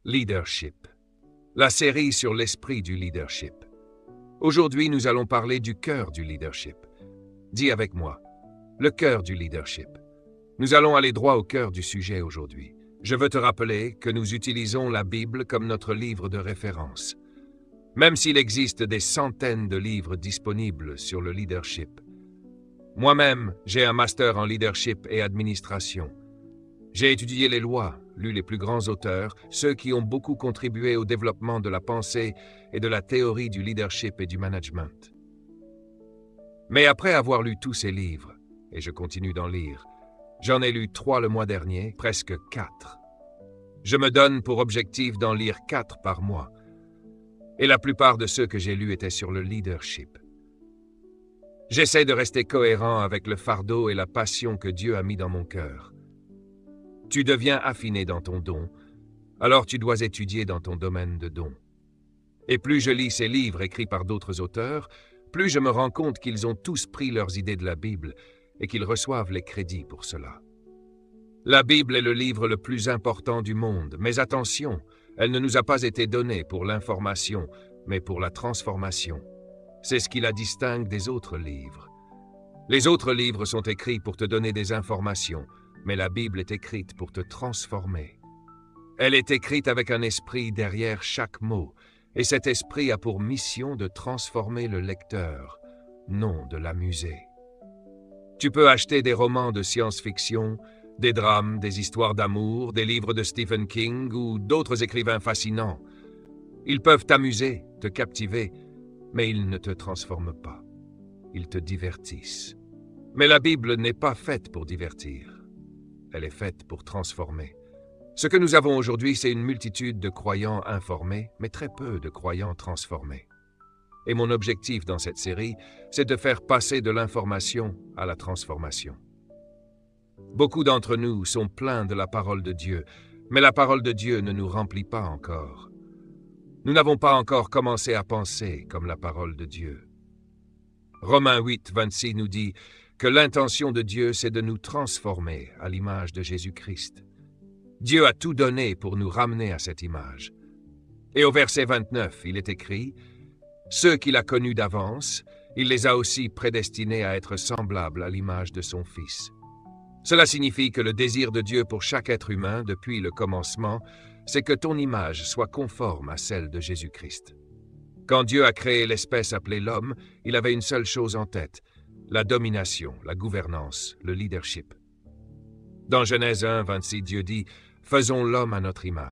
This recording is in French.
Leadership. La série sur l'esprit du leadership. Aujourd'hui, nous allons parler du cœur du leadership. Dis avec moi, le cœur du leadership. Nous allons aller droit au cœur du sujet aujourd'hui. Je veux te rappeler que nous utilisons la Bible comme notre livre de référence. Même s'il existe des centaines de livres disponibles sur le leadership. Moi-même, j'ai un master en leadership et administration. J'ai étudié les lois, lu les plus grands auteurs, ceux qui ont beaucoup contribué au développement de la pensée et de la théorie du leadership et du management. Mais après avoir lu tous ces livres, et je continue d'en lire, j'en ai lu 3 le mois dernier, presque 4. Je me donne pour objectif d'en lire 4 par mois. Et la plupart de ceux que j'ai lus étaient sur le leadership. J'essaie de rester cohérent avec le fardeau et la passion que Dieu a mis dans mon cœur. Tu deviens affiné dans ton don, alors tu dois étudier dans ton domaine de don. Et plus je lis ces livres écrits par d'autres auteurs, plus je me rends compte qu'ils ont tous pris leurs idées de la Bible et qu'ils reçoivent les crédits pour cela. La Bible est le livre le plus important du monde, mais attention, elle ne nous a pas été donnée pour l'information, mais pour la transformation. C'est ce qui la distingue des autres livres. Les autres livres sont écrits pour te donner des informations, mais la Bible est écrite pour te transformer. Elle est écrite avec un esprit derrière chaque mot, et cet esprit a pour mission de transformer le lecteur, non de l'amuser. Tu peux acheter des romans de science-fiction, des drames, des histoires d'amour, des livres de Stephen King ou d'autres écrivains fascinants. Ils peuvent t'amuser, te captiver, mais ils ne te transforment pas. Ils te divertissent. Mais la Bible n'est pas faite pour divertir. Elle est faite pour transformer. Ce que nous avons aujourd'hui, c'est une multitude de croyants informés, mais très peu de croyants transformés. Et mon objectif dans cette série, c'est de faire passer de l'information à la transformation. Beaucoup d'entre nous sont pleins de la parole de Dieu, mais la parole de Dieu ne nous remplit pas encore. Nous n'avons pas encore commencé à penser comme la parole de Dieu. Romains 8, 26 nous dit que l'intention de Dieu, c'est de nous transformer à l'image de Jésus-Christ. Dieu a tout donné pour nous ramener à cette image. Et au verset 29, il est écrit « Ceux qu'il a connus d'avance, il les a aussi prédestinés à être semblables à l'image de son Fils. » Cela signifie que le désir de Dieu pour chaque être humain, depuis le commencement, c'est que ton image soit conforme à celle de Jésus-Christ. Quand Dieu a créé l'espèce appelée l'homme, il avait une seule chose en tête, la domination, la gouvernance, le leadership. Dans Genèse 1, 26, Dieu dit « Faisons l'homme à notre image ».